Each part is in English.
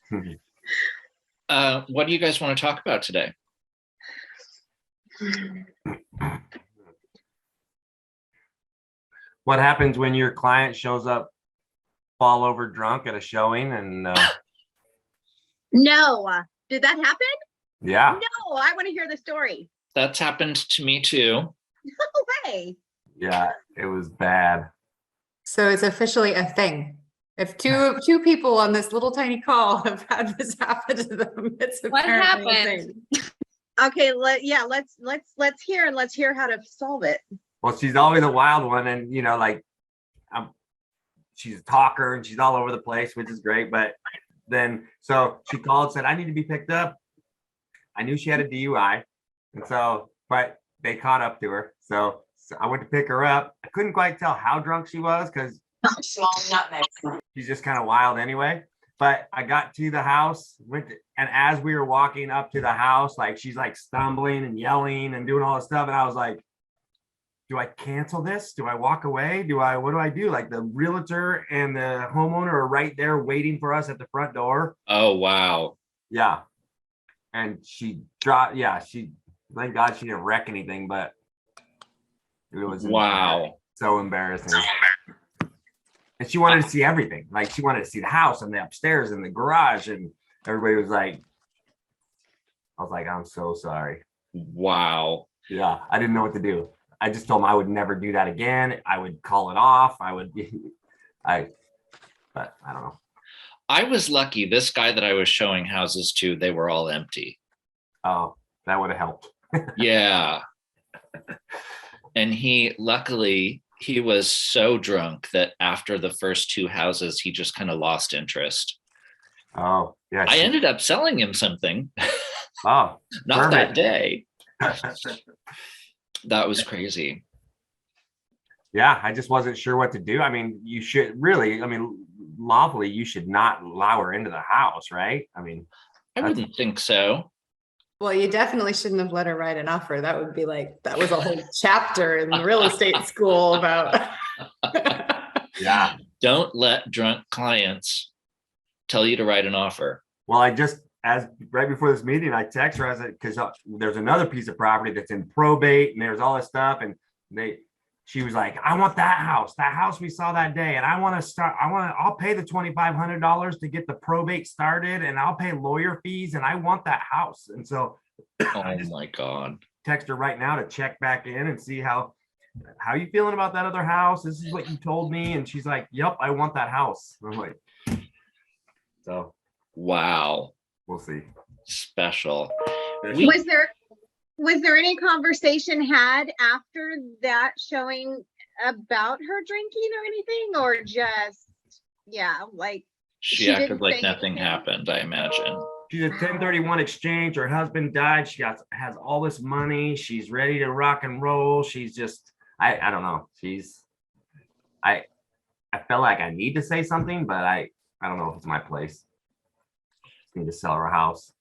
What do you guys want to talk about today? What happens when your client shows up fall over drunk at a showing and No, did that happen? yeah. No, I want to hear the story. That's happened to me too. No way. Yeah, it was bad. So it's officially a thing. If two people on this little tiny call have had this happen to them, it's What apparently a happened? thing. Okay, let's hear how to solve it. Well, she's always a wild one, and she's a talker and she's all over the place, which is great. But then, so she called, said, "I need to be picked up." I knew she had a DUI, and so, but they caught up to her. So I went to pick her up. I couldn't quite tell how drunk she was because she's just kind of wild anyway. But I got to the house, and as we were walking up to the house, like she's like stumbling and yelling and doing all this stuff, and I was like, do I cancel this? Do I walk away? What do I do? Like the realtor and the homeowner are right there waiting for us at the front door. Oh, wow. Yeah. And she dropped, thank God she didn't wreck anything, but it was Wow. so embarrassing. And she wanted to see everything. Like she wanted to see the house and the upstairs and the garage. And everybody was like, I was like, I'm so sorry. Wow. Yeah. I didn't know what to do. I just told him I would never do that again. I would call it off. But I don't know. I was lucky. This guy that I was showing houses to, they were all empty. Oh, that would have helped. Yeah. And luckily, he was so drunk that after the first two houses, he just kind of lost interest. Oh, yeah. I ended up selling him something. Oh, not that perfect. day. That was crazy. Yeah, I just wasn't sure what to do. I mean, you should really, lawfully, you should not allow her into the house, right? I mean, I wouldn't think so. Well, you definitely shouldn't have let her write an offer. That would be like, that was a whole chapter in real estate school about. yeah. Don't let drunk clients tell you to write an offer. Well, right before this meeting, I text her, because there's another piece of property that's in probate and there's all this stuff. And she was like, I want that house we saw that day. And I'll pay the $2,500 to get the probate started, and I'll pay lawyer fees, and I want that house. And so Oh my God. text her right now to check back in and see how you feeling about that other house. This is what you told me. And she's like, yep, I want that house. I'm like, so Wow. we'll see. Special. Was there any conversation had after that showing about her drinking or anything, or just She She acted didn't like say nothing anything? happened, I imagine. She's a 1031 exchange. Her husband died. She has all this money. She's ready to rock and roll. She's just, I don't know. I felt like I need to say something, but I don't know if it's my place. Just need to sell her house.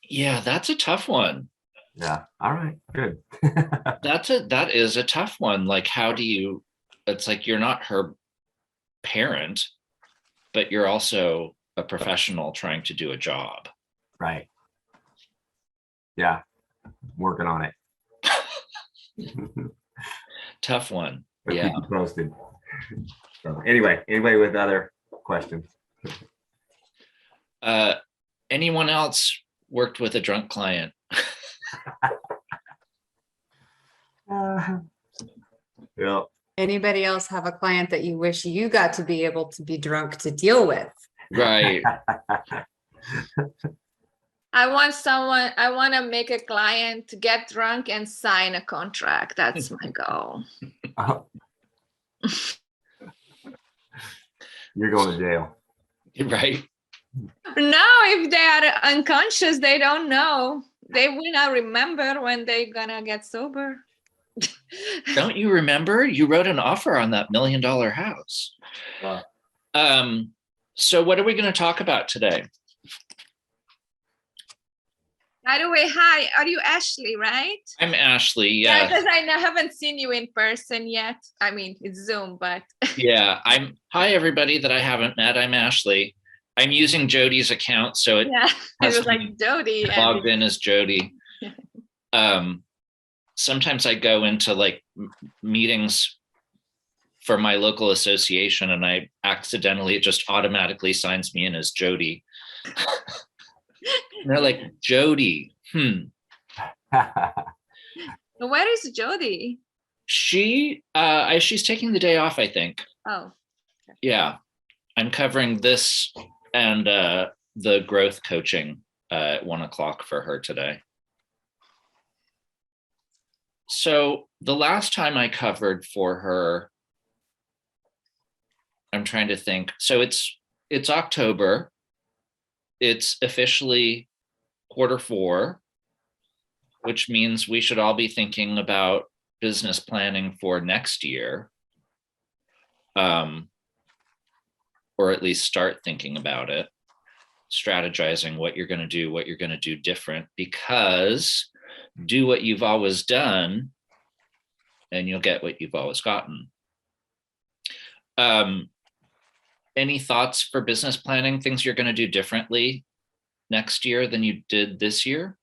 Yeah, that's a tough one. Yeah. All right. Good. That is a tough one. Like, it's like you're not her parent, but you're also a professional trying to do a job. Right. Yeah. Working on it. Tough one. But Yeah. keep you posted. So anyway, anybody with other questions? Anyone else worked with a drunk client? Yeah. Anybody else have a client that you wish you got to be able to be drunk to deal with? Right. I want to make a client get drunk and sign a contract. That's my goal. You're going to jail. Right. No, if they are unconscious, they don't know. They will not remember when they're gonna get sober. Don't you remember? You wrote an offer on that $1 million house. Wow. So what are we going to talk about today? By the way, hi, are you Ashley, right? I'm Ashley. Yeah, Yeah. because I haven't seen you in person yet. I mean, it's Zoom, but Yeah. Hi, everybody that I haven't met. I'm Ashley. I'm using Jodi's account, so it Yeah, it has was to like be Jodi. logged in as Jodi. Sometimes I go into like meetings for my local association and I accidentally, it just automatically signs me in as Jodi. And they're like, Jodi, Where is Jodi? she's taking the day off, I think. Oh, Yeah. I'm covering this and the growth coaching at 1:00 for her today. So the last time I covered for her, I'm trying to think. So it's October. It's officially Q4, which means we should all be thinking about business planning for next year. Or at least start thinking about it, strategizing what you're going to do, what you're going to do different, because do what you've always done and you'll get what you've always gotten. Any thoughts for business planning, things you're going to do differently next year than you did this year?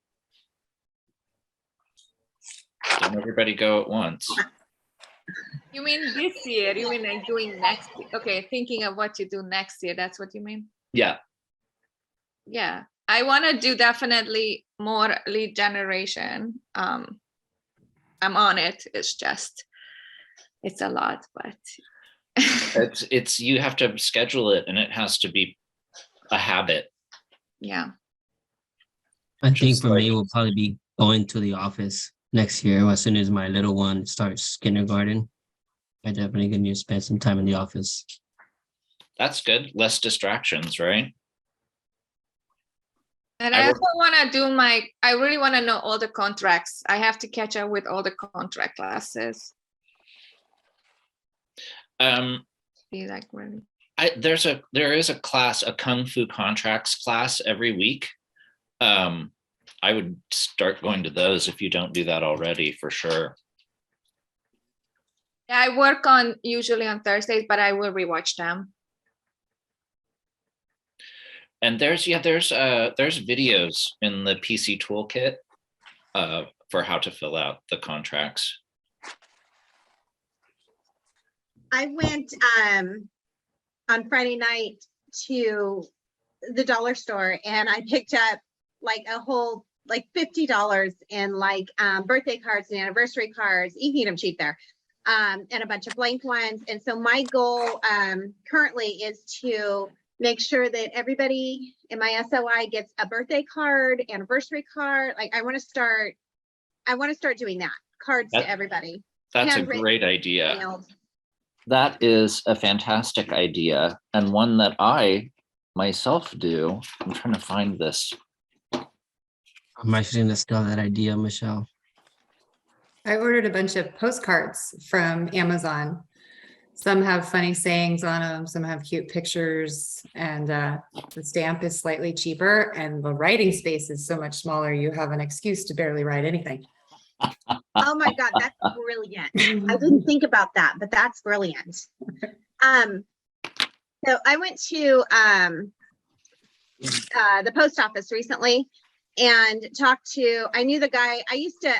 Don't everybody go at once. you mean this year? You mean like doing next year? Okay, thinking of what you do next year. That's what you mean? Yeah. Yeah, I want to do definitely more lead generation. I'm on it. It's a lot, but It's you have to schedule it and it has to be a habit. yeah. I think Just for me, it like- will probably be going to the office next year as soon as my little one starts kindergarten. I definitely gonna need to spend some time in the office. That's good. Less distractions, right? And I I would- also want to do I really want to know all the contracts. I have to catch up with all the contract classes. Be like really. There is a class, a Kung Fu contracts class every week. I would start going to those if you don't do that already, for sure. Yeah, I work on usually on Thursdays, but I will rewatch them. And there's videos in the PC toolkit for how to fill out the contracts. I went on Friday night to the dollar store and I picked up like a whole like $50 in like birthday cards and anniversary cards. You can get them cheap there. And a bunch of blank ones. And so my goal currently is to make sure that everybody in my SOI gets a birthday card, anniversary card. Like I want to start doing that. Cards to everybody. That's a Handwritten, great idea. mailed. That is a fantastic idea, and one that I myself do. I'm trying to find this. I'm actually gonna steal that idea, Michelle. I ordered a bunch of postcards from Amazon. Some have funny sayings on them, some have cute pictures, and the stamp is slightly cheaper and the writing space is so much smaller, you have an excuse to barely write anything. Oh my God, that's brilliant. I didn't think about that, but that's brilliant. So I went to the post office recently and talked to, I knew the guy, I used to,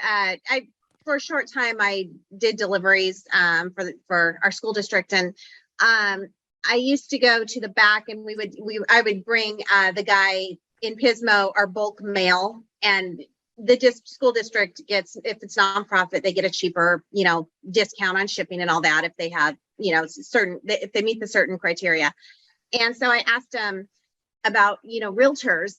for a short time, I did deliveries for our school district. And I used to go to the back and I would bring the guy in Pismo our bulk mail, and the school district gets, if it's nonprofit, they get a cheaper, discount on shipping and all that if they have, if they meet the certain criteria. And so I asked him about, realtors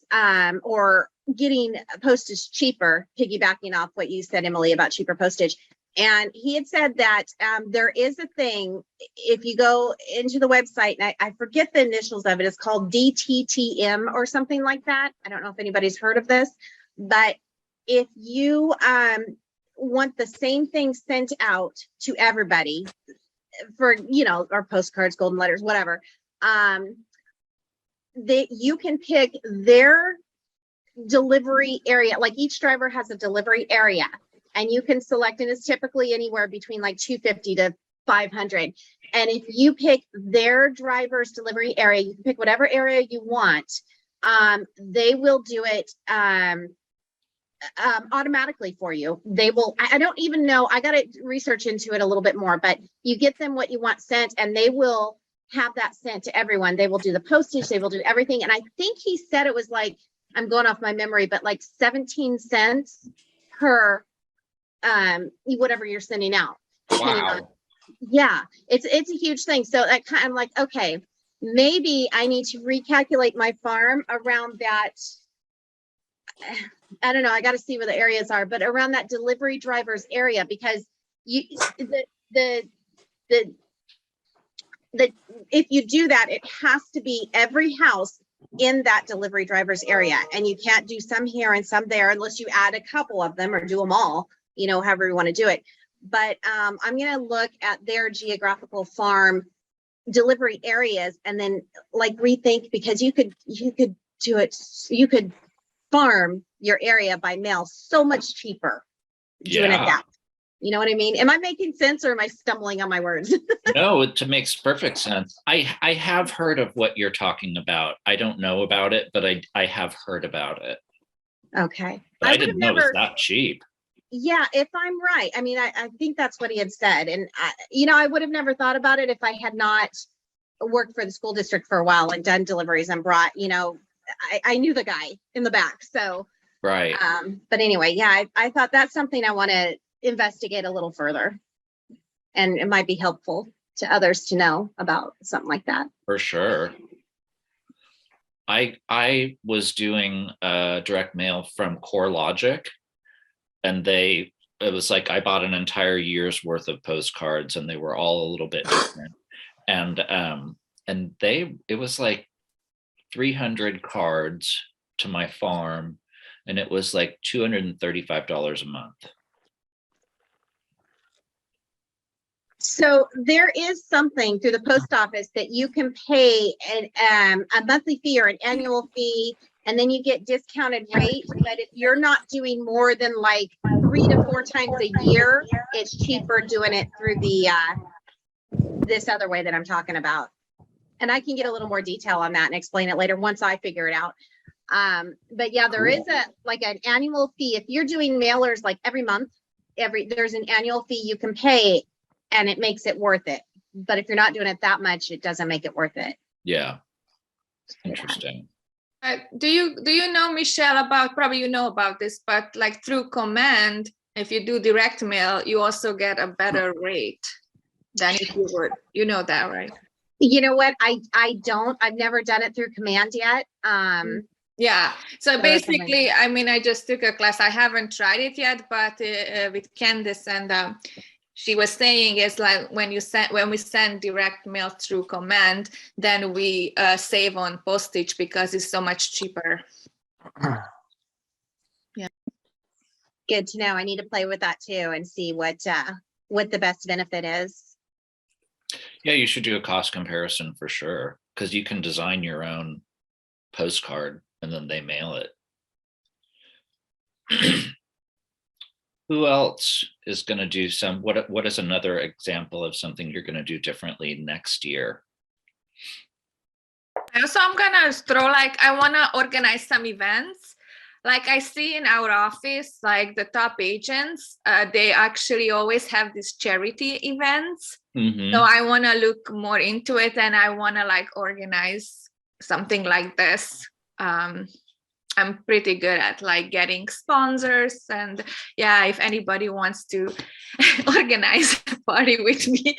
or getting postage cheaper, piggybacking off what you said, Emily, about cheaper postage. And he had said that there is a thing, if you go into the website, and I forget the initials of it, it's called DTTM or something like that. I don't know if anybody's heard of this, but if you want the same thing sent out to everybody for, or postcards, golden letters, whatever, that you can pick their delivery area. Like each driver has a delivery area and you can select, and it's typically anywhere between like $250 to $500. And if you pick their driver's delivery area, you can pick whatever area you want. They will do it automatically for you. They will, I don't even know, I got to research into it a little bit more, but you get them what you want sent and they will have that sent to everyone. They will do the postage, they will do everything. And I think he said it was like, I'm going off my memory, but like 17 cents per whatever you're sending out. Depending on, Wow. yeah, it's a huge thing. So that kind of, I'm like, okay, maybe I need to recalculate my farm around that. I don't know. I got to see where the areas are, but around that delivery driver's area, because you, the, if you do that, it has to be every house in that delivery driver's area. And you can't do some here and some there unless you add a couple of them or do them all, you know, however you want to do it. But I'm going to look at their geographical farm delivery areas and then like rethink, because you could do it. You could farm your area by mail so much cheaper doing it Yeah. that. You know what I mean? Am I making sense or am I stumbling on my words? No, it makes perfect sense. I have heard of what you're talking about. I don't know about it, but I have heard about it. Okay. But I would didn't have know it was never, that cheap. yeah, if I'm right. I mean, I think that's what he had said. And, I would have never thought about it if I had not worked for the school district for a while and done deliveries and brought, I knew the guy in the back. So, Right. but anyway, yeah, I thought that's something I want to investigate a little further. And it might be helpful to others to know about something like that. For sure. I was doing direct mail from CoreLogic, and it was like I bought an entire year's worth of postcards, and they were all a little bit different. And it was like 300 cards to my farm, and it was like $235 a month. So there is something through the post office that you can pay a monthly fee or an annual fee, and then you get discounted rate. But if you're not doing more than like 3 to 4 times a year, it's cheaper doing it through the this other way that I'm talking about. And I can get a little more detail on that and explain it later once I figure it out. But yeah, there is an annual fee. If you're doing mailers like every month, there's an annual fee you can pay. And it makes it worth it. But if you're not doing it that much, it doesn't make it worth it. Yeah. Interesting. Do you know, Michelle, probably you know about this, but like through command, if you do direct mail, you also get a better rate than if you would. You know that, right? You know what? I don't. I've never done it through command yet. Yeah. So that's basically, I mean, I just took a class. I haven't tried it yet, but with Candice, and she was saying it's like when we send direct mail through command, then we save on postage because it's so much cheaper. Yeah. Good to know. I need to play with that too and see what the best benefit is. Yeah, you should do a cost comparison for sure, because you can design your own postcard and then they mail it. Who else is going to do what is another example of something you're going to do differently next year? So I'm gonna throw I want to organize some events. Like I see in our office, like the top agents, they actually always have these charity events. Mm-hmm. So I want to look more into it, and I want to organize something like this. I'm pretty good at getting sponsors, and yeah, if anybody wants to organize a party with me,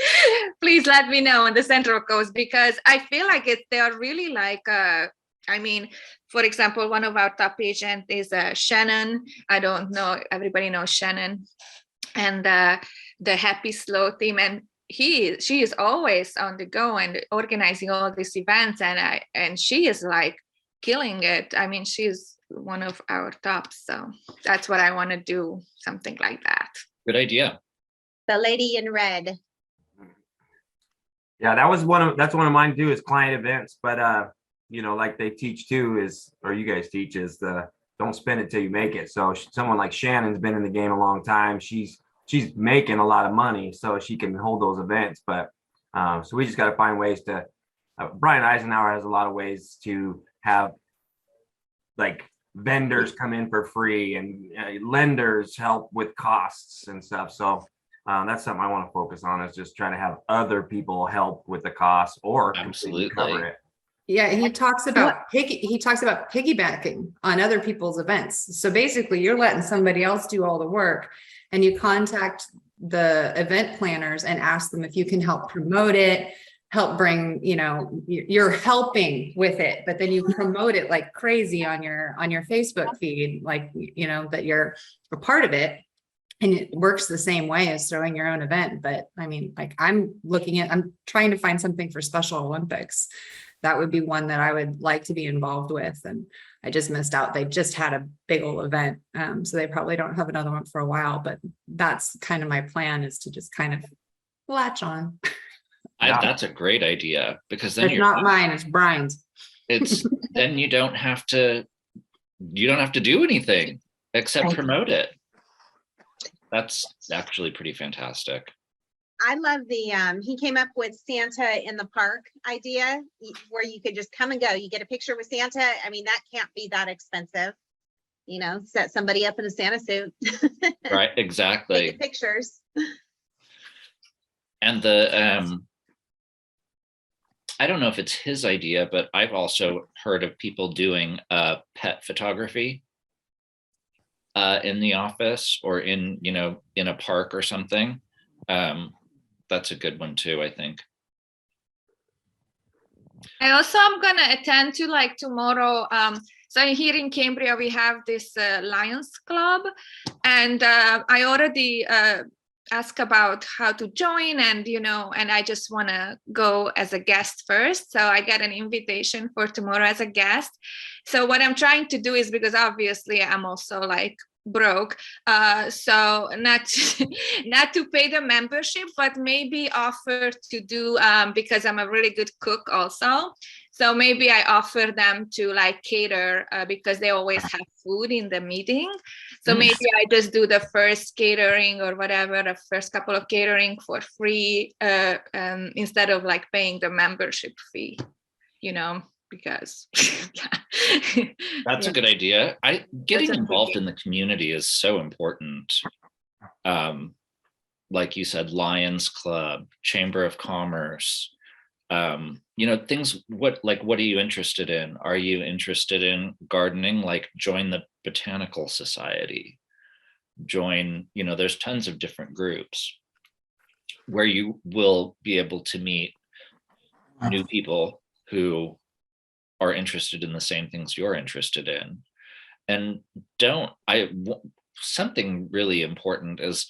please let me know on the Central Coast, because I feel like they are really I mean, for example, one of our top agents is Shannon. I don't know, everybody knows Shannon, and the Happy Slow team, and she is always on the go and organizing all these events, and she is killing it. I mean, she's one of our tops, so that's what I want to do, something like that. Good idea. The lady in red. Yeah, that's one of mine too, is client events. But like they teach too or you guys teach is don't spend it till you make it. So someone like Shannon's been in the game a long time. She's making a lot of money, so she can hold those events. But So we just got to find ways to, Brian Eisenhower has a lot of ways to have like vendors come in for free and lenders help with costs and stuff. So that's something I want to focus on, is just trying to have other people help with the costs or completely cover Absolutely. it. Yeah, he talks about piggybacking on other people's events. So basically you're letting somebody else do all the work, and you contact the event planners and ask them if you can help promote it, help bring, you're helping with it, but then you promote it like crazy on your Facebook feed, like, that you're a part of it. And it works the same way as throwing your own event. But I mean, like I'm trying to find something for Special Olympics. That would be one that I would like to be involved with. And I just missed out. They just had a big old event. So they probably don't have another one for a while, but that's kind of my plan, is to just kind of latch on. That's a great idea, because then It's not mine, it's Brian's. then you don't have to do anything except promote it. That's actually pretty fantastic. I love the, he came up with Santa in the park idea, where you could just come and go. You get a picture with Santa. I mean, that can't be that expensive. Set somebody up in a Santa suit. Right, exactly. Take pictures. And I don't know if it's his idea, but I've also heard of people doing pet photography in the office, or in a park or something. That's a good one too, I think. I also am gonna attend to, like, tomorrow. So here in Cambria, we have this Lions Club, and I already asked about how to join, and and I just want to go as a guest first. So I get an invitation for tomorrow as a guest. So what I'm trying to do is, because obviously I'm also like broke, so not to pay the membership, but maybe offer to do, because I'm a really good cook also, so maybe I offer them to like cater, because they always have food in the meeting. So maybe I just do the first catering or whatever, the first couple of catering for free, instead of like paying the membership fee, because That's a good idea. Getting involved in the community is so important. Like you said, Lions Club, Chamber of Commerce, things. What are you interested in? Are you interested in gardening? Like, join the Botanical Society, join, there's tons of different groups where you will be able to meet new people who are interested in the same things you're interested in. And something really important is,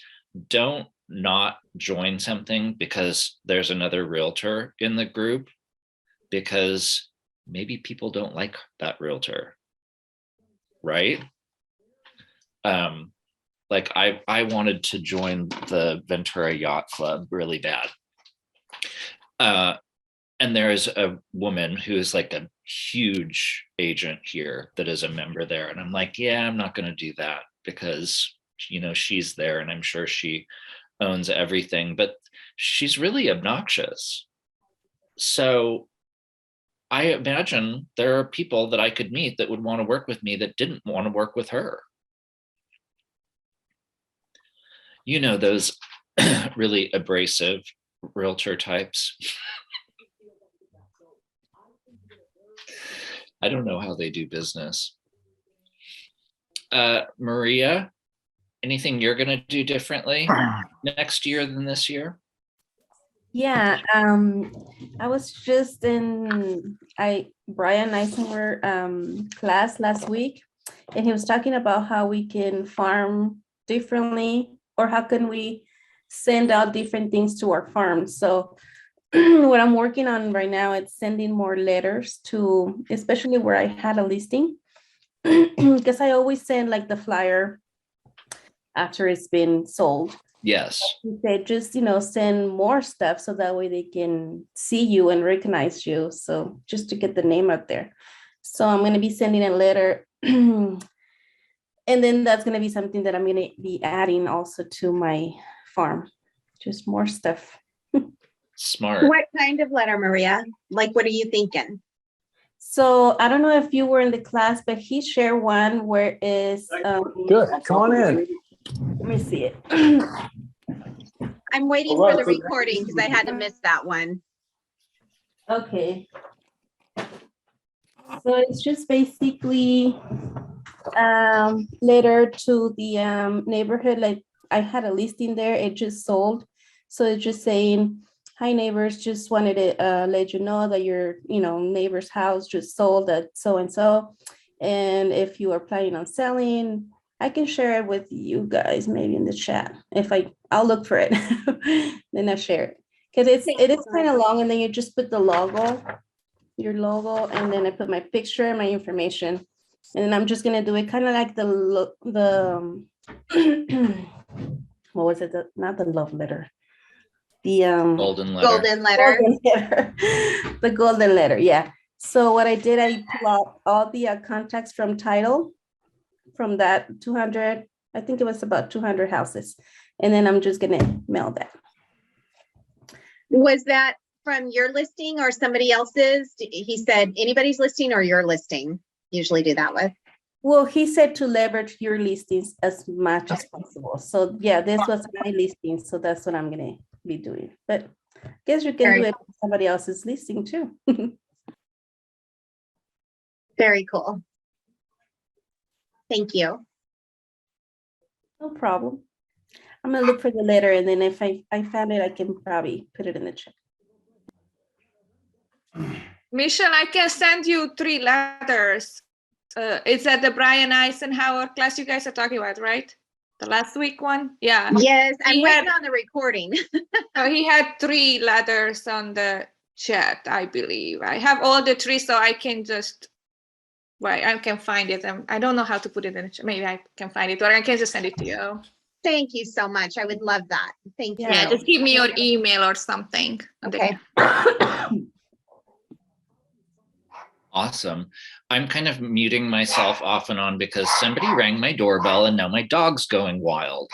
don't not join something because there's another realtor in the group, because maybe people don't like that realtor, right? Like I wanted to join the Ventura Yacht Club really bad. And there's a woman who's like a huge agent here that is a member there. And I'm like, yeah, I'm not going to do that, because, she's there and I'm sure she owns everything, but she's really obnoxious. So I imagine there are people that I could meet that would want to work with me that didn't want to work with her. Those really abrasive realtor types. I don't know how they do business. Maria, anything you're going to do differently next year than this year? Yeah, I was just in Brian Eisenhower class last week, and he was talking about how we can farm differently, or how can we send out different things to our farms. So what I'm working on right now is sending more letters to, especially where I had a listing, because I always send like the flyer after it's been sold. Yes. They just, send more stuff so that way they can see you and recognize you. So just to get the name out there. So I'm going to be sending a letter. And then that's going to be something that I'm going to be adding also to my farm. Just more stuff. Smart. What kind of letter, Maria? Like, what are you thinking? So I don't know if you were in the class, but he shared one where is Good, come on in. let me see it. I'm waiting for the recording because I had to miss that one. Okay. So it's just basically letter to the neighborhood. Like I had a listing there, it just sold. So it's just saying, hi neighbors, just wanted to let you know that your neighbor's house just sold at so and so. And if you are planning on selling, I can share it with you guys maybe in the chat. If I'll look for it, then I share it. Because it is kind of long, and then you just put the logo, your logo, and then I put my picture and my information. And then I'm just gonna do it kind of like the what was it? Not the love letter. The Golden letter. Golden letter. golden letter. The golden letter, yeah. So what I did, I pull out all the contacts from title from that 200, I think it was about 200 houses. And then I'm just gonna mail that. Was that from your listing or somebody else's? He said anybody's listing or your listing? Usually do that with. Well, he said to leverage your listings as much as possible. So yeah, this was my listing. So that's what I'm gonna be doing. But I guess you can do it with somebody else's listing too. Very cool. Thank you. No problem. I'm gonna look for the letter, and then if I found it, I can probably put it in the chat. Michelle, I can send you 3 letters. It's at the Brian Eisenhower class you guys are talking about, right? The last week one? Yeah. Yes, I'm He waiting had- on the recording. So he had 3 letters on the chat, I believe. I have all the 3, so I can just, right, I can find it. I don't know how to put it in the chat. Maybe I can find it, or I can just send it to you. Thank you so much. I would love that. Thank Yeah, Yeah, you. just give me your email or something. Okay. Awesome. I'm kind of muting myself off and on because somebody rang my doorbell and now my dog's going wild.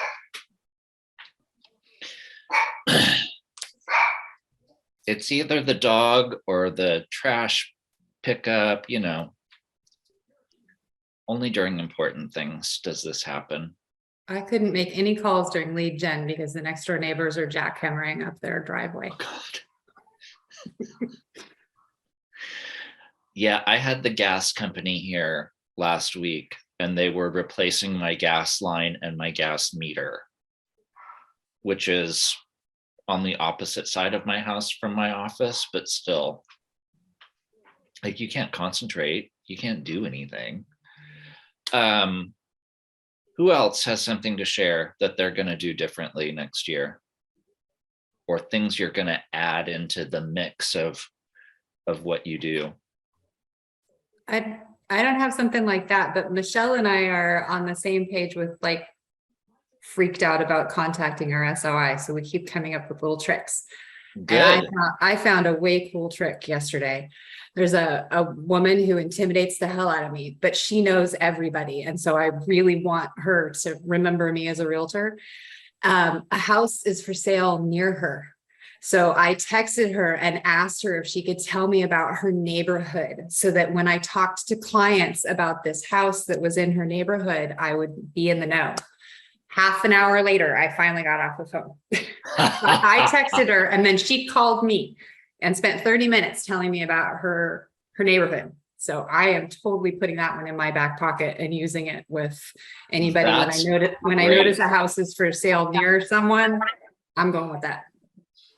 It's either the dog or the trash pickup, only during important things does this happen. I couldn't make any calls during lead gen because the next door neighbors are jackhammering up their driveway. Oh, God. Yeah, I had the gas company here last week and they were replacing my gas line and my gas meter, which is on the opposite side of my house from my office, but still, like, you can't concentrate, you can't do anything. Who else has something to share that they're going to do differently next year, or things you're going to add into the mix of what you do? I don't have something like that, but Michelle and I are on the same page with like freaked out about contacting our SOI. So we keep coming up with little tricks. Good. And I found a way cool trick yesterday. There's a woman who intimidates the hell out of me, but she knows everybody. And so I really want her to remember me as a realtor. A house is for sale near her. So I texted her and asked her if she could tell me about her neighborhood so that when I talked to clients about this house that was in her neighborhood, I would be in the know. Half an hour later, I finally got off the phone. I texted her and then she called me and spent 30 minutes telling me about her neighborhood. So I am totally putting that one in my back pocket and using it with anybody. That's when I notice a house is for sale near someone, I'm going with that.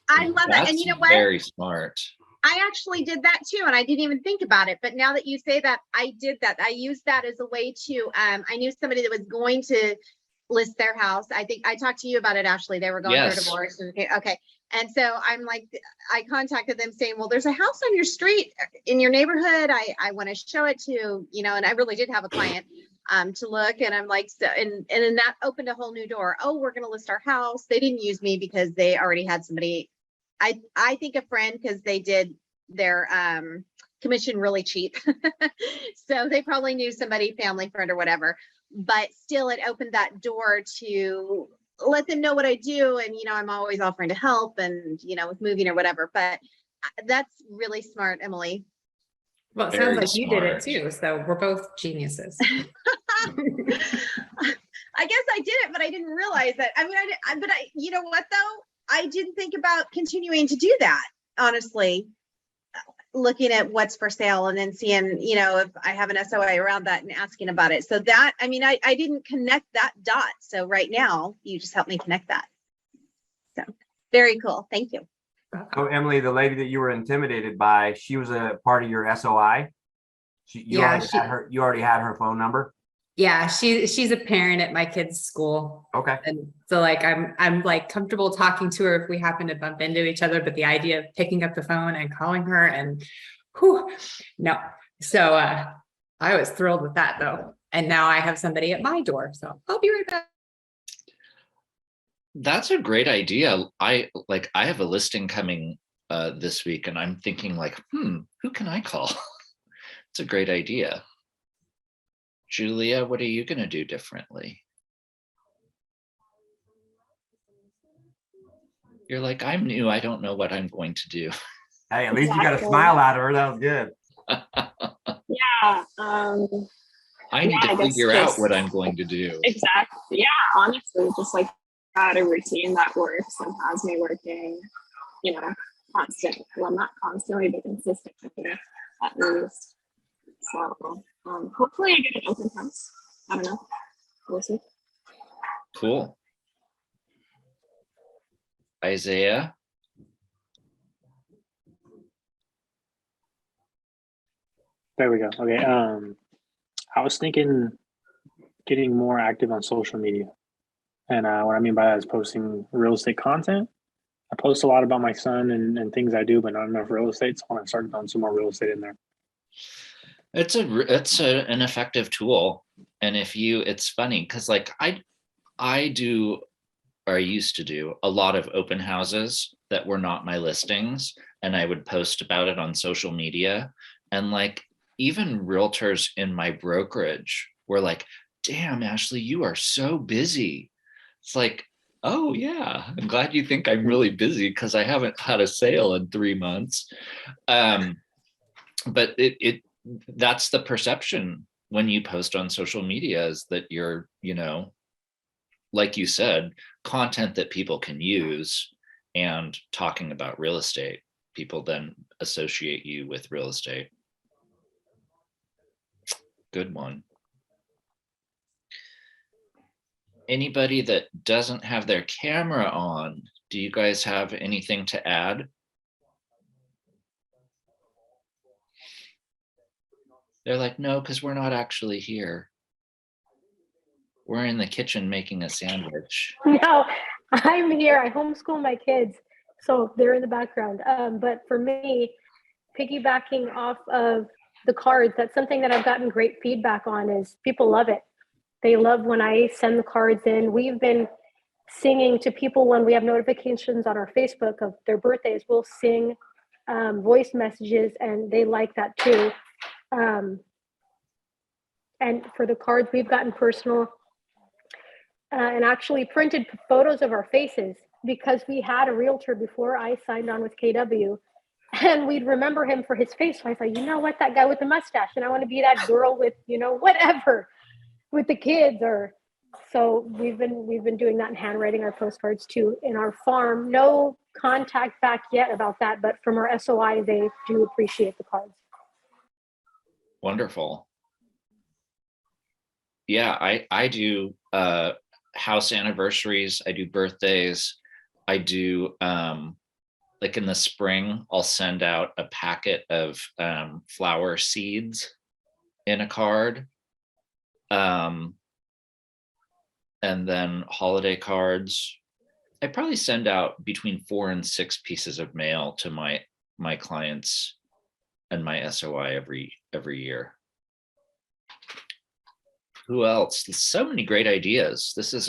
I love it. And you know what? Very smart. I actually did that too, and I didn't even think about it. But now that you say that, I did that. I used that as a way to, I knew somebody that was going to list their house. I think I talked to you about it, Ashley. They were going through a divorce. Okay. And so I'm like, I contacted them saying, well, there's a house on your street in your neighborhood. I want to show it to, and I really did have a client to look, and I'm like, so, and then that opened a whole new door. Oh, we're going to list our house. They didn't use me because they already had somebody. I think a friend, because they did their commission really cheap. So they probably knew somebody, family friend or whatever, but still it opened that door to let them know what I do. And, I'm always offering to help and, with moving or whatever, but that's really smart, Emily. Well, it Very sounds like you did it smart. too, so we're both geniuses. I guess I did it, but I didn't realize that. I mean, you know what though? I didn't think about continuing to do that, honestly, looking at what's for sale and then seeing, if I have an SOI around that and asking about it. So that, I didn't connect that dot. So right now you just helped me connect that. So very cool. Thank you. So Emily, the lady that you were intimidated by, she was a part of your SOI. You already had her phone number. Yeah, she's a parent at my kid's school. Okay. And so like I'm like comfortable talking to her if we happen to bump into each other, but the idea of picking up the phone and calling her and no. So I was thrilled with that though. And now I have somebody at my door. So I'll be right back. That's a great idea. I have a listing coming this week and I'm thinking like, who can I call? It's a great idea. Julia, what are you going to do differently? You're like, I'm new. I don't know what I'm going to do. Hey, at least you got a smile out of her. That was good. Yeah. I need to figure out what I'm going to do. Exactly. Yeah, honestly, just like had a routine that works and has me working, constant. Well, not constantly, but consistently at least. So hopefully I get an open house. I don't know. We'll see. Cool. Isaiah? There we go. Okay. I was thinking getting more active on social media. And what I mean by that is posting real estate content. I post a lot about my son and things I do, but not enough real estate. So I want to start throwing some more real estate in there. It's an effective tool. And it's funny because like I do, or I used to do a lot of open houses that were not my listings. And I would post about it on social media. And like, even realtors in my brokerage were like, damn, Ashley, you are so busy. It's like, oh yeah, I'm glad you think I'm really busy because I haven't had a sale in 3 months. But that's the perception when you post on social media, is that you're, like you said, content that people can use and talking about real estate. People then associate you with real estate. Good one. Anybody that doesn't have their camera on, do you guys have anything to add? They're like, no, because we're not actually here. We're in the kitchen making a sandwich. No, I'm here. I homeschool my kids, so they're in the background. But for me, piggybacking off of the cards, that's something that I've gotten great feedback on. Is people love it. They love when I send the cards in. We've been singing to people when we have notifications on our Facebook of their birthdays. We'll sing voice messages, and they like that too. And for the cards, we've gotten personal and actually printed photos of our faces, because we had a realtor before I signed on with KW, and we'd remember him for his face. So I thought, you know what, that guy with the mustache, and I want to be that girl with, whatever, with the kids. Or so we've been doing that and handwriting our postcards too in our farm. No contact back yet about that, but from our SOI, they do appreciate the cards. Wonderful. Yeah, I do house anniversaries. I do birthdays. I do like in the spring, I'll send out a packet of flower seeds in a card. And then holiday cards. I probably send out between 4 and 6 pieces of mail to my clients and my SOI every year. Who else? There's so many great ideas. This is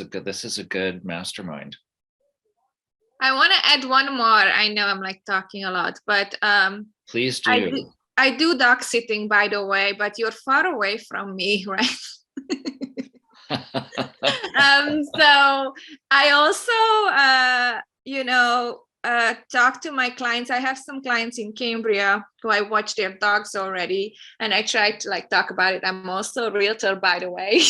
a good mastermind. I want to add one more. I know I'm like talking a lot, but Please do. I do dog sitting, by the way, but you're far away from me, right? So I also, talk to my clients. I have some clients in Cambria who I watch their dogs already, and I try to like talk about it. I'm also a realtor, by the way.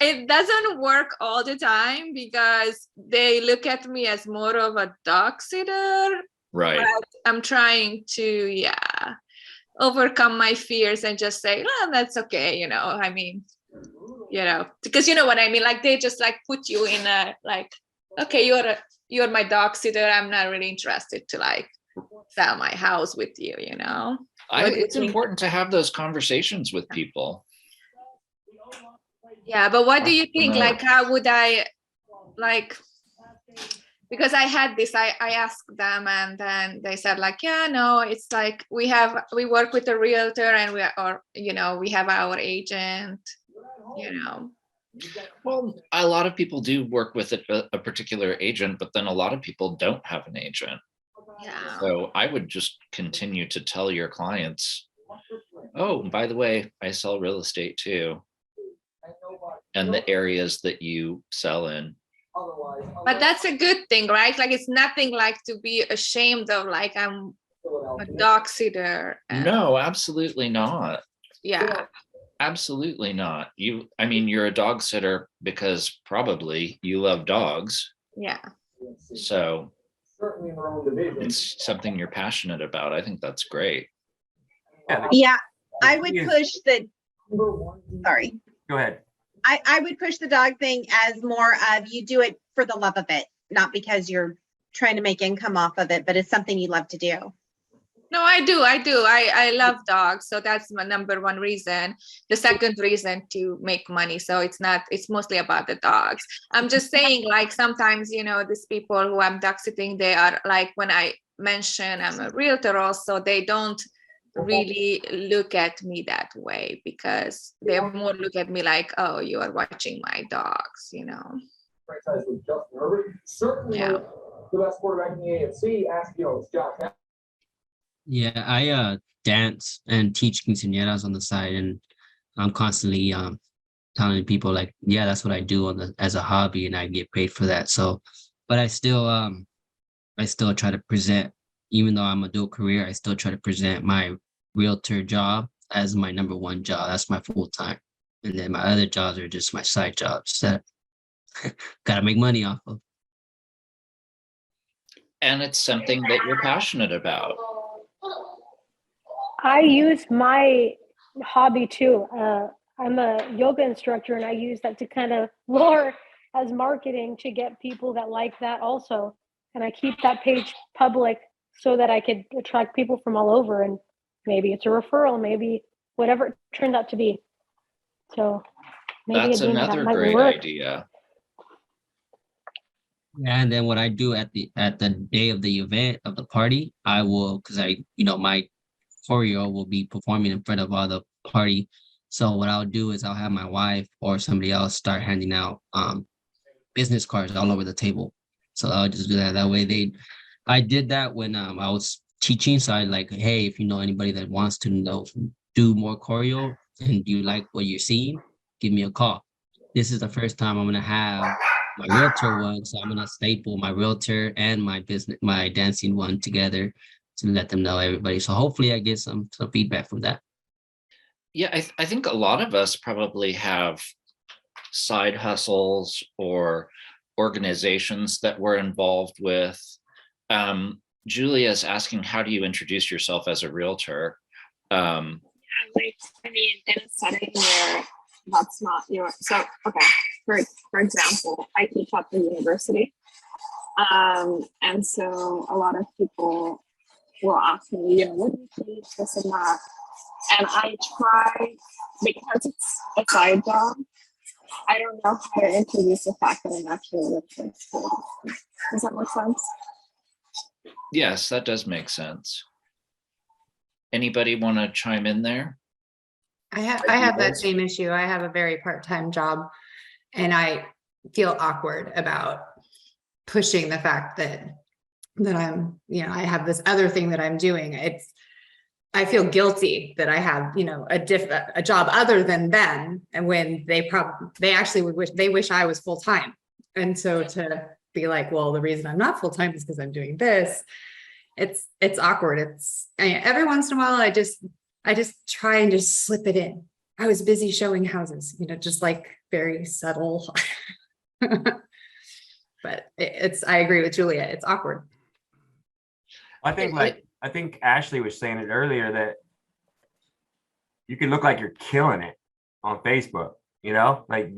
It doesn't work all the time because they look at me as more of a dog sitter. Right. But I'm trying to, overcome my fears and just say, well, that's okay. I mean, because you know what I mean? Like they just like put you in a, like, okay, you're my dog sitter. I'm not really interested to like sell my house with you, What do you It's think? important to have those conversations with people. Yeah, but what do you think? No. Like, how would I, like, because I had this, I asked them and then they said like, yeah, no, it's like we work with a realtor and we have our agent, Well, a lot of people do work with a particular agent, but then a lot of people don't have an agent. Yeah. So I would just continue to tell your clients, oh, by the way, I sell real estate too. And the areas that you sell in. But that's a good thing, right? Like it's nothing like to be ashamed of, like I'm a dog sitter. No, absolutely not. Yeah. Absolutely not. You're a dog sitter because probably you love dogs. Yeah. So it's something you're passionate about. I think that's great. Yeah, I would push the, sorry. Go ahead. I would push the dog thing as more of you do it for the love of it, not because you're trying to make income off of it, but it's something you love to do. No, I do. I love dogs. So that's my number one reason. The second reason to make money. So it's mostly about the dogs. I'm just saying, like, sometimes, these people who I'm dog sitting, they are like, when I mention I'm a realtor also, they don't really look at me that way because they more look at me like, oh, you are watching my dogs, Yeah. The best quarterback in the AFC. Ask, it's Josh. Yeah, I dance and teach quinceañeras on the side, and I'm constantly telling people like, yeah, that's what I do as a hobby, and I get paid for that. So, but I still try to present, even though I'm a dual career, I still try to present my realtor job as my number one job. That's my full time, and then my other jobs are just my side jobs that gotta make money off of. And it's something that you're passionate about. I use my hobby too. I'm a yoga instructor and I use that to kind of lure as marketing to get people that like that also. And I keep that page public so that I could attract people from all over, and maybe it's a referral, maybe whatever it turned out to be. So maybe That's another great idea. Yeah, and then what I do at the day of the event of the party, I will, because my choreo will be performing in front of all the party. So what I'll do is I'll have my wife or somebody else start handing out business cards all over the table. So I'll just do that. That way I did that when I was teaching. So I like, hey, if you know anybody that wants to do more choreo and you like what you're seeing, give me a call. This is the first time I'm gonna have my realtor one, so I'm gonna staple my realtor and my dancing one together to let them know everybody. So hopefully I get some feedback from that. Yeah, I think a lot of us probably have side hustles or organizations that we're involved with. Julia's asking, how do you introduce yourself as a realtor? In a setting where that's not so okay. For example, I teach at the university, and so a lot of people will ask me, what do you teach, this and that, and I try, because it's a side job, I don't know how to introduce the fact that I'm actually a realtor. Does that make sense? Yes, that does make sense. Anybody want to chime in there? I have that same issue. I have a very part-time job and I feel awkward about pushing the fact that I'm, I have this other thing that I'm doing. I feel guilty that I have, you know, a job other than them. And when they actually they wish I was full-time. And so to be like, well, the reason I'm not full-time is because I'm doing this. It's awkward. Every once in a while, I just try and just slip it in. I was busy showing houses, you know, just like very subtle. But I agree with Julia. It's awkward. I think Ashley was saying it earlier that you could look like you're killing it on Facebook, you know, like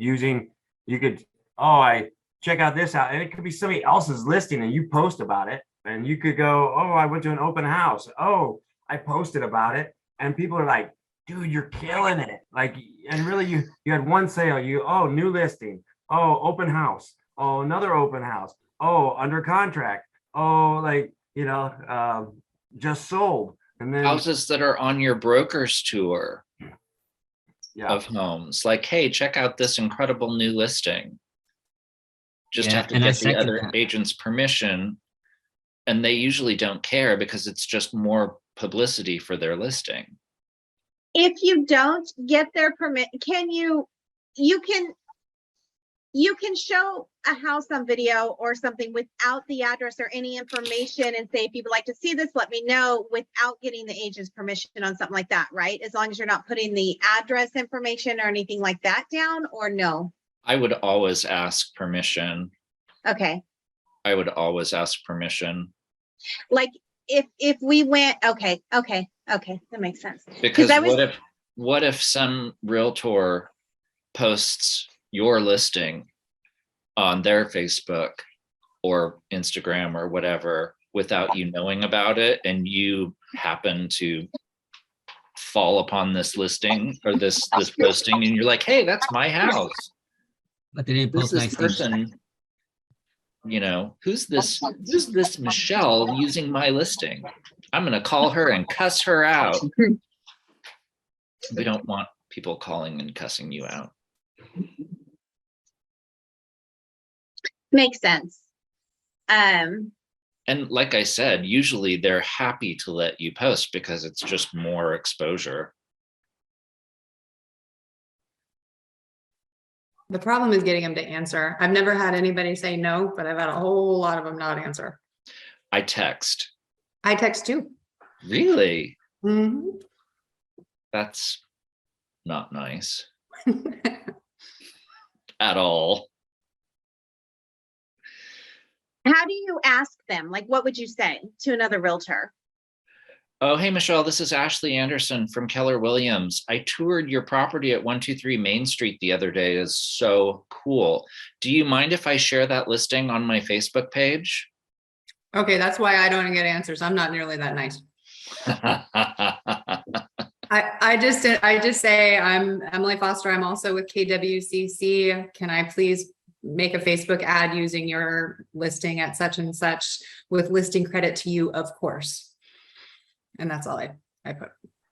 I check out this out, and it could be somebody else's listing and you post about it, and you could go, oh, I went to an open house. Oh, I posted about it. And people are like, dude, you're killing it. Like, and really you had one sale, new listing. Oh, open house. Oh, another open house. Oh, under contract. Oh, like, you know, just sold. And then houses that are on your broker's tour yeah, of homes, like, hey, check out this incredible new listing. Just have to and I get the second other that. agent's permission, and they usually don't care because it's just more publicity for their listing. If you don't get their permit, you can show a house on video or something without the address or any information and say, if you would like to see this, let me know, without getting the agent's permission on something like that, right? As long as you're not putting the address information or anything like that down, or no? I would always ask permission. Okay. I would always ask permission. Like if we went, okay, that makes sense. Because I was, what if some realtor posts your listing on their Facebook or Instagram or whatever without you knowing about it, and you happen to fall upon this listing or this posting, and you're like, hey, that's my house. But they didn't Who's post this nice things. person? You know, who's this Michelle using my listing? I'm gonna call her and cuss her out. We don't want people calling and cussing you out. makes sense. And like I said, usually they're happy to let you post because it's just more exposure. The problem is getting them to answer. I've never had anybody say no, but I've had a whole lot of them not answer. I text. I text too. Really? Mhm. That's not nice at all. How do you ask them? Like, what would you say to another realtor? Oh, hey, Michelle, this is Ashley Anderson from Keller Williams. I toured your property at 123 Main Street the other day. It's so cool. Do you mind if I share that listing on my Facebook page? Okay, that's why I don't get answers. I'm not nearly that nice. I just say, I'm Emily Foster. I'm also with KWCC. Can I please make a Facebook ad using your listing at such and such with listing credit to you, of course. And that's all I put.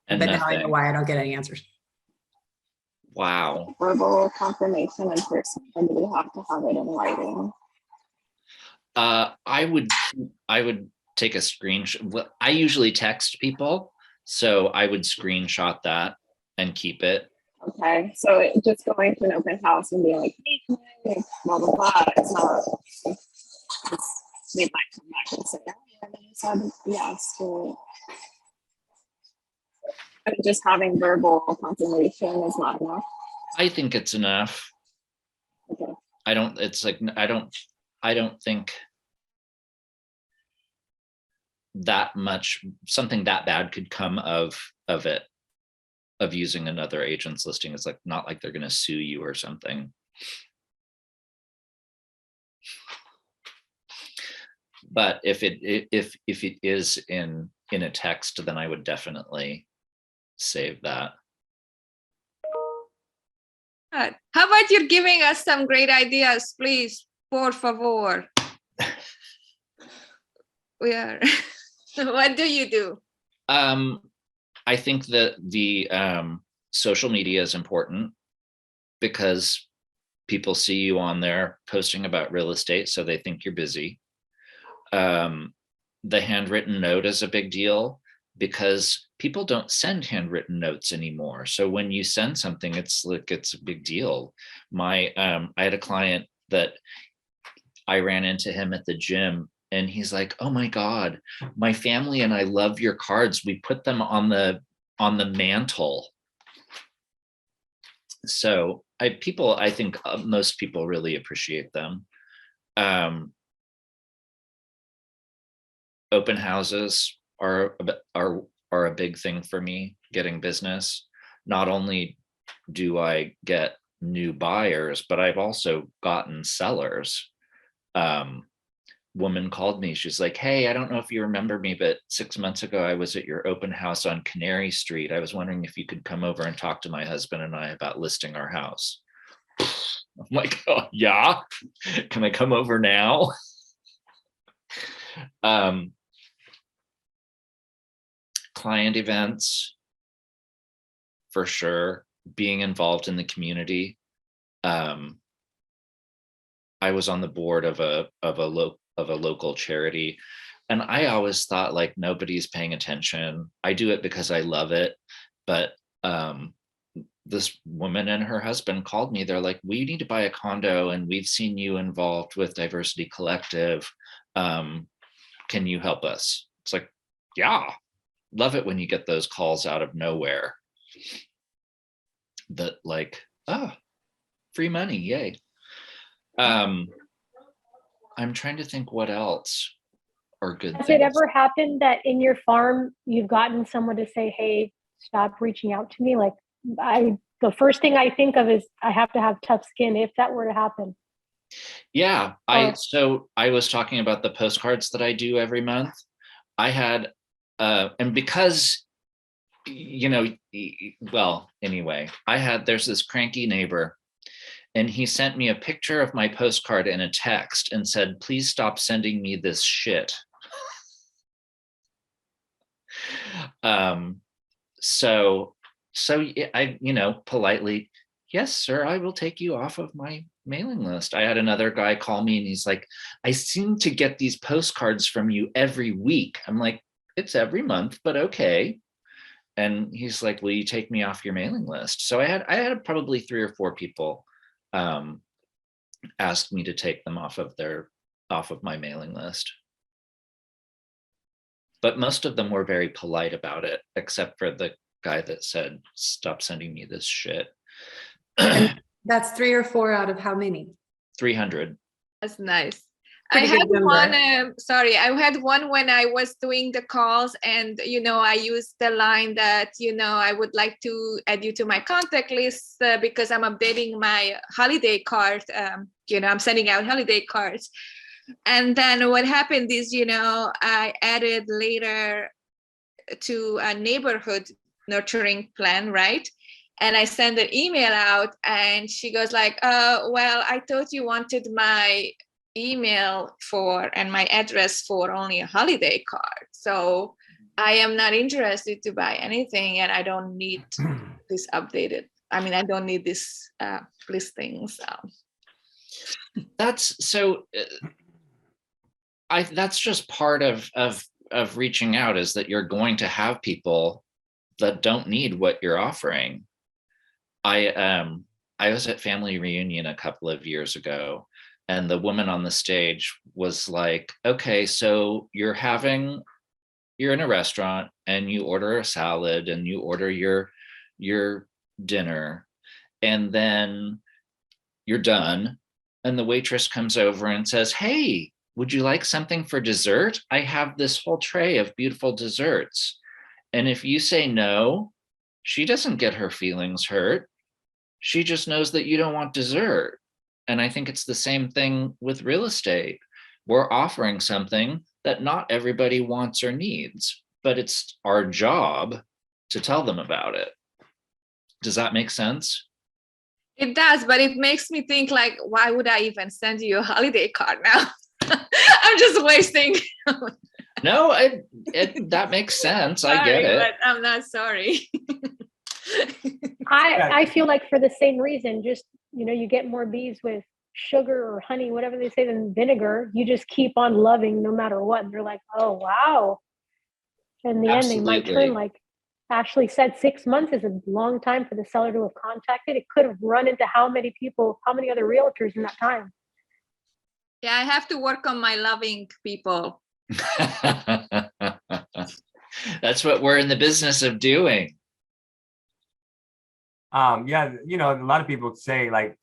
And but now I know nothing. why I don't get any answers. Wow. Verbal confirmation in person, or do we have to have it in writing? I would take a screenshot. Well, I usually text people, so I would screenshot that and keep it. Okay, so just going to an open house and being like, hey, blah blah blah. It's not. They might come back and say, oh, yeah, I said yes to it. But just having verbal confirmation is not enough. I think it's enough. Okay. I don't think that much, something that bad could come of it, of using another agent's listing. It's like, not like they're going to sue you or something. But if it is in a text, then I would definitely save that. How about you giving us some great ideas, please? Por favor. We are. What do you do? I think that the social media is important because people see you on there posting about real estate, so they think you're busy. The handwritten note is a big deal. because people don't send handwritten notes anymore. So when you send something, it's like, it's a big deal. I had a client that I ran into him at the gym, and he's like, oh my God, my family and I love your cards. We put them on the mantle. So I think most people really appreciate them. Open houses are a big thing for me, getting business. Not only do I get new buyers, but I've also gotten sellers. Woman called me. She's like, hey, I don't know if you remember me, but 6 months ago, I was at your open house on Canary Street. I was wondering if you could come over and talk to my husband and I about listing our house. I'm like, oh, yeah, can I come over now? Client events, for sure. Being involved in the community. I was on the board of a local charity, and I always thought like nobody's paying attention. I do it because I love it, but this woman and her husband called me. They're like, we need to buy a condo, and we've seen you involved with Diversity Collective. Can you help us? It's like, yeah, love it when you get those calls out of nowhere. That like, oh, free money, yay. I'm trying to think what else are good Has things. it ever happened that in your farm you've gotten someone to say, hey, stop reaching out to me? Like the first thing I think of is I have to have tough skin if that were to happen. Yeah, so I was talking about the postcards that I do every month. I had, and because, well, anyway, there's this cranky neighbor, and he sent me a picture of my postcard and a text and said, please stop sending me this shit. So I, politely, yes, sir, I will take you off of my mailing list. I had another guy call me, and he's like, I seem to get these postcards from you every week. I'm like, it's every month, but okay. And he's like, will you take me off your mailing list? So I had probably 3 or 4 people ask me to take them off of my mailing list. But most of them were very polite about it, except for the guy that said, stop sending me this shit. That's 3 or 4 out of how many? 300. That's nice. Pretty I good had number. one, I had one when I was doing the calls, and, I used the line that, I would like to add you to my contact list because I'm updating my holiday card. I'm sending out holiday cards. And then what happened is, I added later to a neighborhood nurturing plan, right? And I sent an email out, and she goes like, well, I thought you wanted my email and my address for only a holiday card. So I am not interested to buy anything, and I don't need this updated. I mean, I don't need this listing. So That's just part of reaching out, is that you're going to have people that don't need what you're offering. I was at family reunion a couple of years ago, and the woman on the stage was like, okay, so you're in a restaurant, and you order a salad, and you order your dinner, and then you're done, and the waitress comes over and says, hey, would you like something for dessert? I have this whole tray of beautiful desserts. And if you say no, she doesn't get her feelings hurt. She just knows that you don't want dessert. And I think it's the same thing with real estate. We're offering something that not everybody wants or needs, but it's our job to tell them about it. Does that make sense? it does, but it makes me think like, why would I even send you a holiday card now? I'm just wasting. No, that makes sense. I get it. But I'm not sorry. I feel like for the same reason, just, you get more bees with sugar or honey, whatever they say, than vinegar. You just keep on loving no matter what. And they're like, oh, wow. In the end, they might Absolutely. turn, like Ashley said, 6 months is a long time for the seller to have contacted. It could have run into how many people, how many other realtors in that time. Yeah, I have to work on my loving people. That's what we're in the business of doing. Yeah, a lot of people say like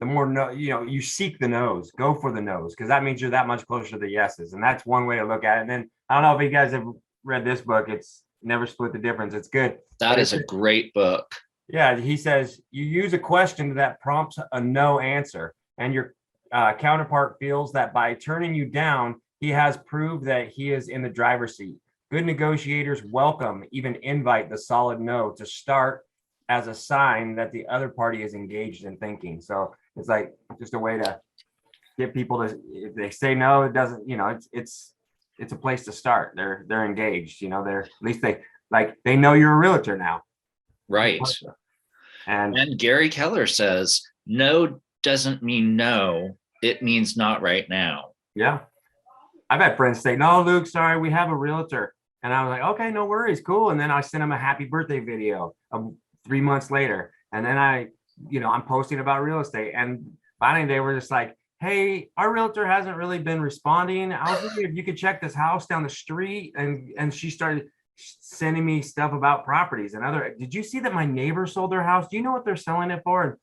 the more no, you seek the no's, go for the no's, because that means you're that much closer to the yeses. And that's one way to look at it. And then I don't know if you guys have read this book. It's Never Split the Difference. It's good. That is a great book. Yeah, he says you use a question that prompts a no answer, and your counterpart feels that by turning you down, he has proved that he is in the driver's seat. Good negotiators welcome, even invite the solid no to start as a sign that the other party is engaged in thinking. So it's like just a way to get people to, if they say no, it doesn't, it's a place to start. They're engaged, they're at least they know you're a realtor now. Right. And Gary Keller says, no doesn't mean no, it means not right now. Yeah. I've had friends say, no, Luke, sorry, we have a realtor. And I was like, okay, no worries, cool. And then I sent them a happy birthday video 3 months later. And then I'm posting about real estate. And finally they were just like, hey, our realtor hasn't really been responding. I was wondering if you could check this house down the street. And she started sending me stuff about properties and did you see that my neighbor sold their house? Do you know what they're selling it for? And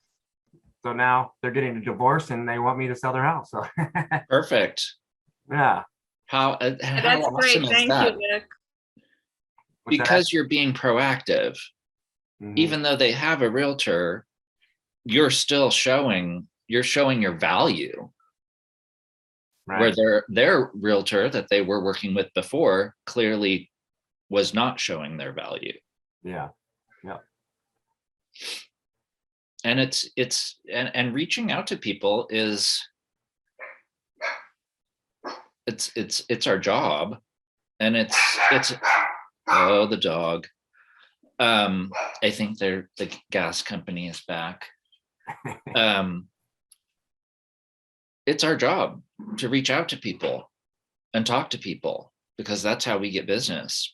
so now they're getting a divorce and they want me to sell their house. So perfect. Yeah. How That's awesome great. is Thank that? you, Luke. Because you're being proactive. Even though they have a realtor, you're still showing your value. Right. Where their realtor that they were working with before clearly was not showing their value. Yeah. Yeah. And it's reaching out to people is it's our job. And it's oh, the dog. I think the gas company is back. It's our job to reach out to people and talk to people because that's how we get business.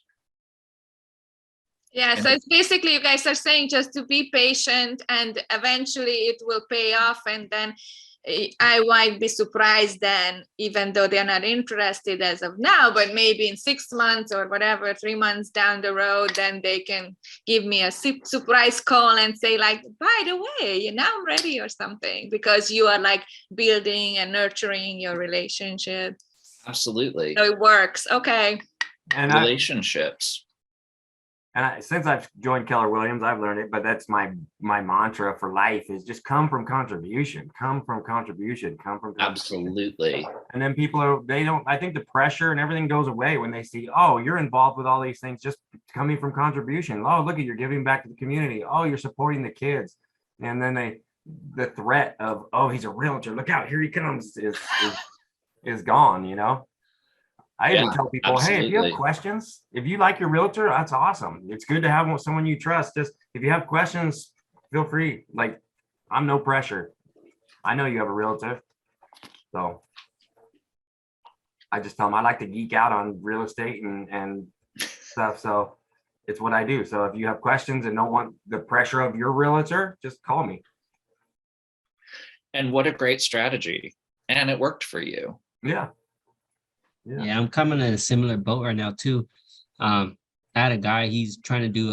Yeah, so it's basically you guys are saying just to be patient and eventually it will pay off, and then I might be surprised then, even though they're not interested as of now, but maybe in 6 months or whatever, 3 months down the road, then they can give me a surprise call and say like, by the way, now I'm ready or something, because you are like building and nurturing your relationship. Absolutely. So it works. Okay. And relationships. Since I've joined Keller Williams, I've learned it, but that's my mantra for life is just come from contribution. Absolutely. And then people I think the pressure and everything goes away when they see, oh, you're involved with all these things just coming from contribution. Oh, look at, you're giving back to the community. Oh, you're supporting the kids. And then the threat of, oh, he's a realtor, look out, here he comes, is gone, I even tell people, hey, if you have questions, if you like your realtor, that's awesome. It's good to have someone you trust. Just if you have questions, feel free. Like, I'm no pressure. I know you have a realtor. So I just tell them I like to geek out on real estate and stuff. So it's what I do. So if you have questions and don't want the pressure of your realtor, just call me. And what a great strategy. And it worked for you. Yeah. Yeah, I'm coming in a similar boat right now too. I had a guy, he's trying to do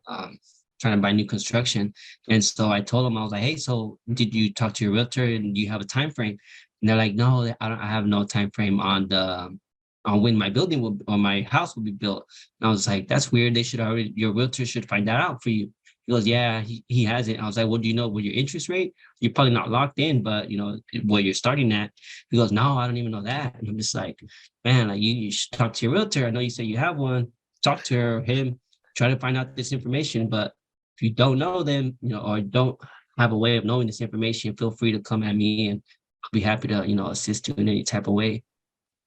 trying to buy new construction. And so I told him, I was like, hey, so did you talk to your realtor and do you have a time frame? And they're like, no, I have no time frame on when my building will, or my house will be built. And I was like, that's weird. Your realtor should find that out for you. He goes, yeah, he has it. I was like, well, do you know what your interest rate? You're probably not locked in, but where you're starting at. He goes, no, I don't even know that. And I'm just like, man, like you should talk to your realtor. I know you say you have one. Talk to him, try to find out this information. But if you don't know them, or don't have a way of knowing this information, feel free to come at me and I'll be happy to, assist you in any type of way.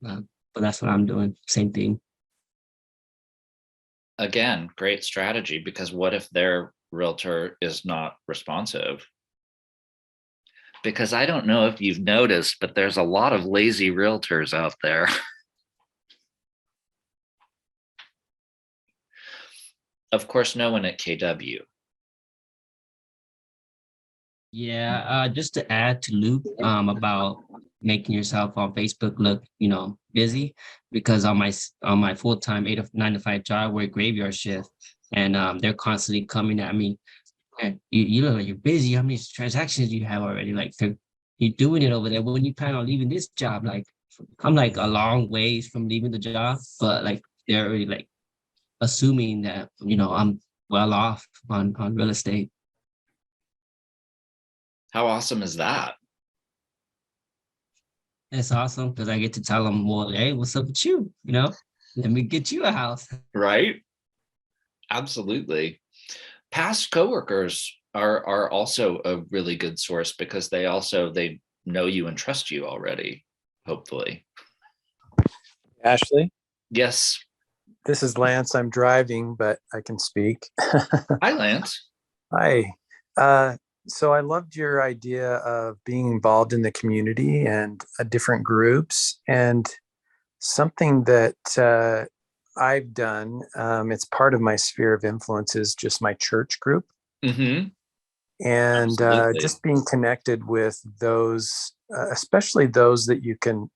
But that's what I'm doing. Same thing. Again, great strategy, because what if their realtor is not responsive? Because I don't know if you've noticed, but there's a lot of lazy realtors out there. of course, no one at KW. Yeah, just to add to Luke, about making yourself on Facebook look, busy, because on my full-time 9 to 5 job, I work graveyard shift, and they're constantly coming at me. And you look like you're busy. How many transactions do you have already? Like, you're doing it over there. When you plan on leaving this job? Like, I'm like a long ways from leaving the job, but like they're already like assuming that I'm well off on real estate. How awesome is that? That's awesome because I get to tell them, well, hey, what's up with you? Let me get you a house. Right? Absolutely. Past coworkers are also a really good source because they know you and trust you already, hopefully. Ashley, Yes. this is Lance. I'm driving, but I can speak. Hi, Lance. Hi. So I loved your idea of being involved in the community and different groups, and something that I've done. It's part of my sphere of influence is just my church group, Mm-hmm. and Absolutely. just being connected with those, especially those that you can,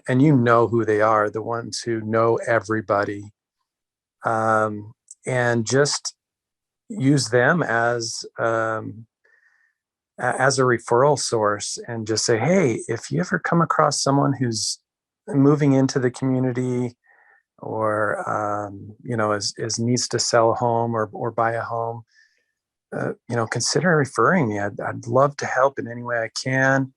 and who they are, the ones who know everybody, and just use them as a referral source, and just say, hey, if you ever come across someone who's moving into the community, or is needs to sell a home or buy a home, consider referring me. I'd love to help in any way I can.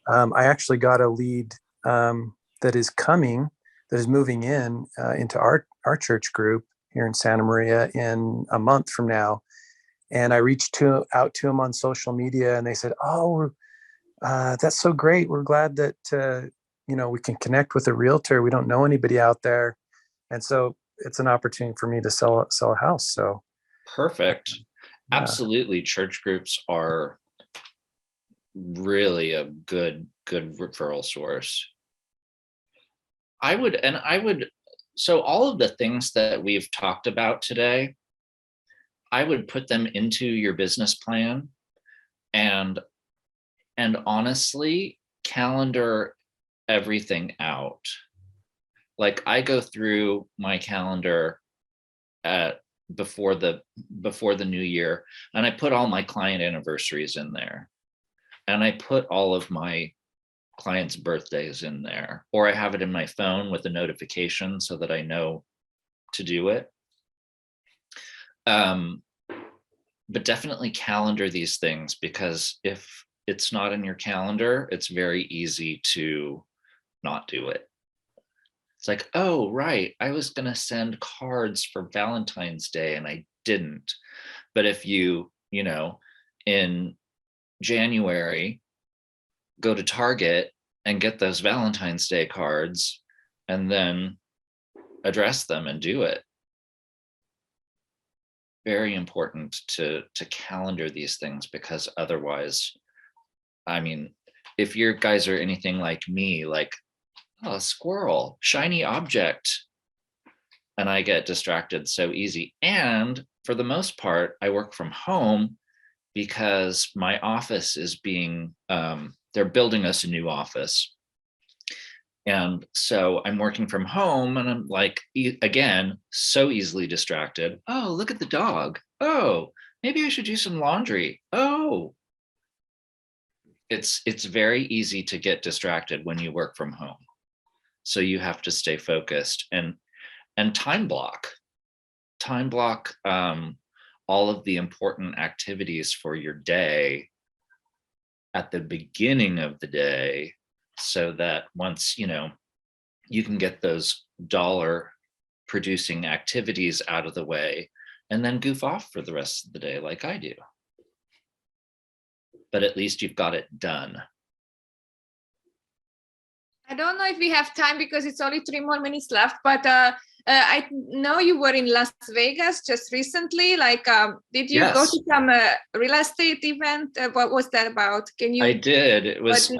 I actually got a lead that is moving into our church group here in Santa Maria in a month from now. And I reached out to him on social media, and they said, "Oh, that's so great. We're glad that we can connect with a realtor. We don't know anybody out there, and so it's an opportunity for me to sell a house." So Perfect. Absolutely. Church groups are really a good referral source. So all of the things that we've talked about today, I would put them into your business plan, and honestly calendar everything out. Like, I go through my calendar before the new year, and I put all my client anniversaries in there, and I put all of my clients' birthdays in there, or I have it in my phone with a notification so that I know to do it. But definitely calendar these things, because if it's not in your calendar, it's very easy to not do it. It's like, oh, right, I was going to send cards for Valentine's Day and I didn't. But if you in January, go to Target and get those Valentine's Day cards and then address them and do it. Very important to calendar these things, because otherwise, I mean, if your guys are anything like me, like, oh, squirrel, shiny object, and I get distracted so easy. And for the most part, I work from home because my office is they're building us a new office. And so I'm working from home, and I'm like, again, so easily distracted. Oh, look at the dog. Oh, maybe I should do some laundry. Oh, it's very easy to get distracted when you work from home. So you have to stay focused and time block all of the important activities for your day at the beginning of the day, so that once you can get those dollar producing activities out of the way, and then goof off for the rest of the day like I do. But at least you've got it done. I don't know if we have time because it's only 3 more minutes left, but I know you were in Las Vegas just recently. Like, did you go to some real estate event? What was that about? Can you? I did. It was.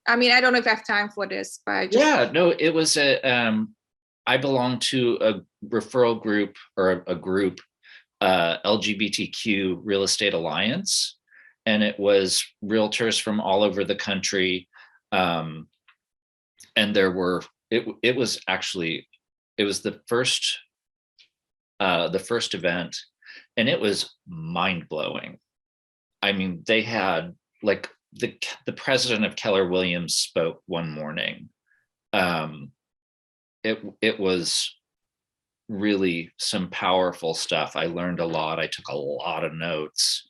I mean, I don't know if I have time for this, but it was I belong to a referral group, or a group LGBTQ Real Estate Alliance, and it was realtors from all over the country. And there were, it was the first event, and it was mind blowing. I mean, they had like the president of Keller Williams spoke one morning. It was really some powerful stuff. I learned a lot. I took a lot of notes.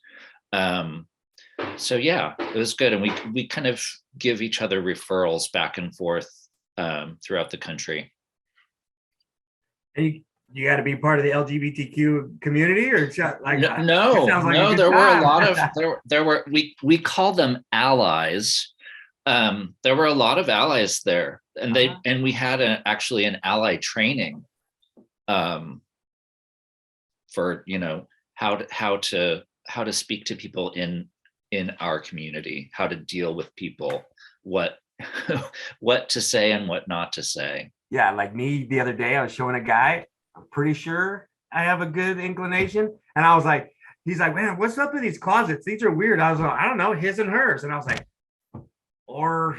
So yeah, it was good. And we kind of give each other referrals back and forth throughout the country. And you got to be part of the LGBTQ community, or like no, there were a lot of there were we call them allies. There were a lot of allies there, and and we had actually an ally training for, you know, how to speak to people in our community, how to deal with people, what what to say and what not to say. Yeah, like me the other day, I was showing a guy, I'm pretty sure I have a good inclination, and I was like, he's like, man, what's up with these closets? These are weird. I was like, I don't know, his and hers, and I was like, or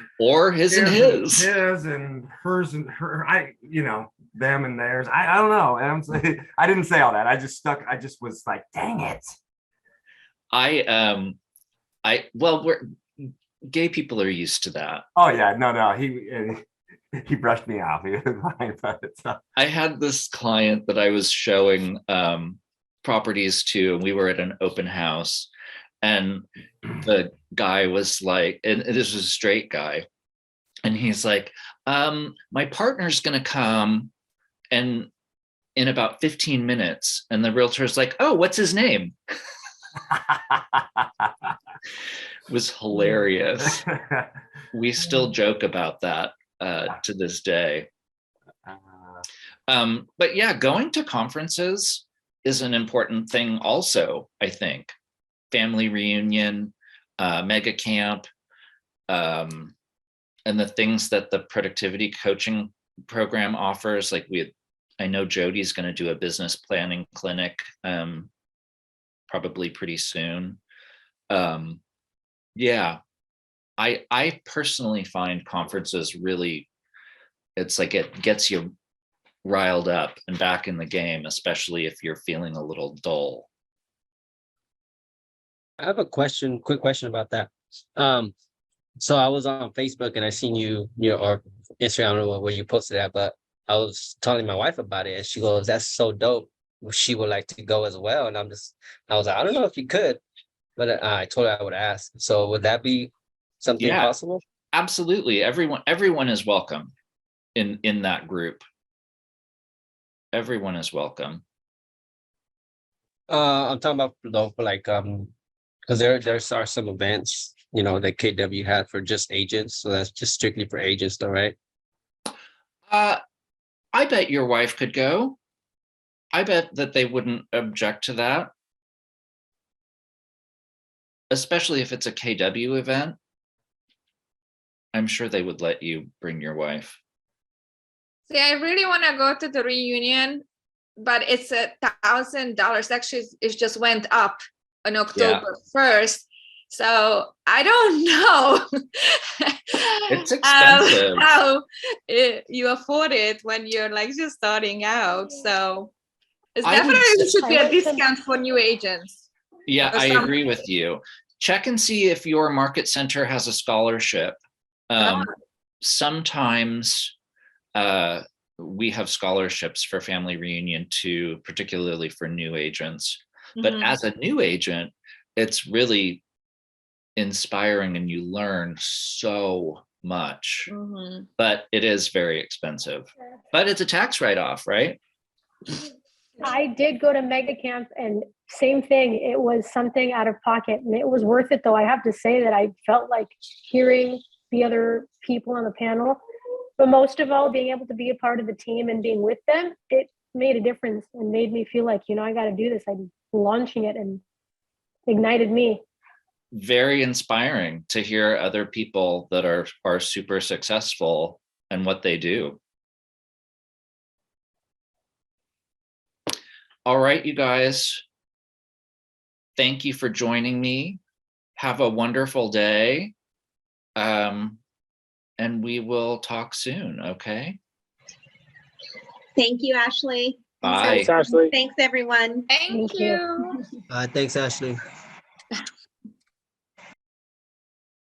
his and his and hers and her, you know, them and theirs. I don't know. And I'm saying, I didn't say all that. I just was like, dang it. Well, gay people are used to that. Oh yeah, no, he brushed me off. He was fine, but I had this client that I was showing properties to, and we were at an open house, and the guy was like, and this was a straight guy, and he's like, my partner's gonna come and in about 15 minutes, and the realtor's like, oh, what's his name? It was hilarious. We still joke about that to this day. But yeah, going to conferences is an important thing also, I think. Family reunion, mega camp, and the things that the productivity coaching program offers. Like I know Jodi's going to do a business planning clinic probably pretty soon. Yeah, I personally find conferences really, it's like it gets you riled up and back in the game, especially if you're feeling a little dull. I have a quick question about that. So I was on Facebook and I seen you or Instagram, I don't know where you posted that, but I was telling my wife about it and she goes, that's so dope. She would like to go as well. And I was like, I don't know if you could, but I told her I would ask. So would that be something possible? Absolutely. Everyone is welcome in that group. Everyone is welcome. I'm talking about though, like because there are some events, you know, that KW had for just agents. So that's just strictly for agents though, right? I bet your wife could go. I bet that they wouldn't object to that. Especially if it's a KW event. I'm sure they would let you bring your wife. See, I really want to go to the reunion, but it's $1,000. Actually, it just went up on October 1st. So I don't know. It's expensive. How you afford it when you're like just starting out. So it's definitely should be a discount for new agents. Yeah, I agree with you. Check and see if your market center has a scholarship. Sometimes we have scholarships for family reunion too, particularly for new agents. But as a new agent, it's really inspiring and you learn so much. But it is very expensive. But it's a tax write-off, right? I did go to Mega Camp and same thing. It was something out of pocket and it was worth it though. I have to say that I felt like hearing the other people on the panel, but most of all, being able to be a part of the team and being with them, it made a difference and made me feel like, you know, I got to do this. I'm launching it and ignited me. Very inspiring to hear other people that are super successful and what they do. All right, you guys, thank you for joining me. Have a wonderful day. And we will talk soon, okay? Thank you, Ashley. Bye. Thanks, Ashley. Thanks, everyone. Thank Thank you. you. Thanks, Ashley.